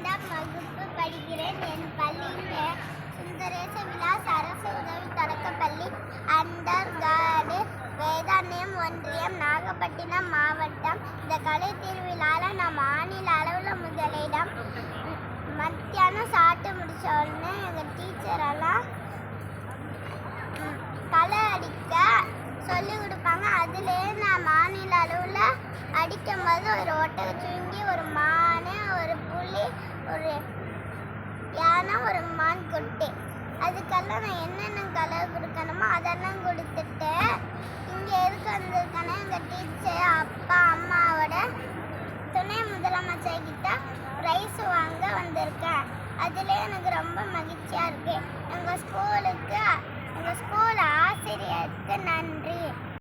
2ஆம் வகுப்பு படிக்கிறேன். என் பள்ளி சுந்தரேச விலாஸ் அரசு உதவி தொடக்கப்பள்ளி, அண்டர்காடு, வேதாரண்யம் ஒன்றியம், நாகப்பட்டினம் மாவட்டம். இந்த கலை திருவிழாவில் நான் மாநில அளவில் முதலிடம். மத்தியானம் சாப்பிட்டு முடிச்ச உடனே எங்கள் டீச்சரெல்லாம் களை அடிக்க சொல்லி கொடுப்பாங்க. அதுலேயே நான் மாநில அளவில் அடிக்கும்போது ஒரு ஒட்டகச்சுருங்கி, ஒரு மான், ஒரு புலி, ஒரு யானை, ஒரு மான் குட்டி, அதுக்கெல்லாம் நான் என்னென்ன கலர் கொடுக்கணுமோ அதெல்லாம் கொடுத்துட்டு இங்கே எதுக்கு வந்திருக்கேன்னா எங்கள் டீச்சர் அப்பா அம்மாவோட துணை முதலமைச்சர் கிட்ட ப்ரைஸ் வாங்க வந்திருக்கேன். அதில் எனக்கு ரொம்ப மகிழ்ச்சியாக இருக்குது. எங்கள் ஸ்கூலுக்கு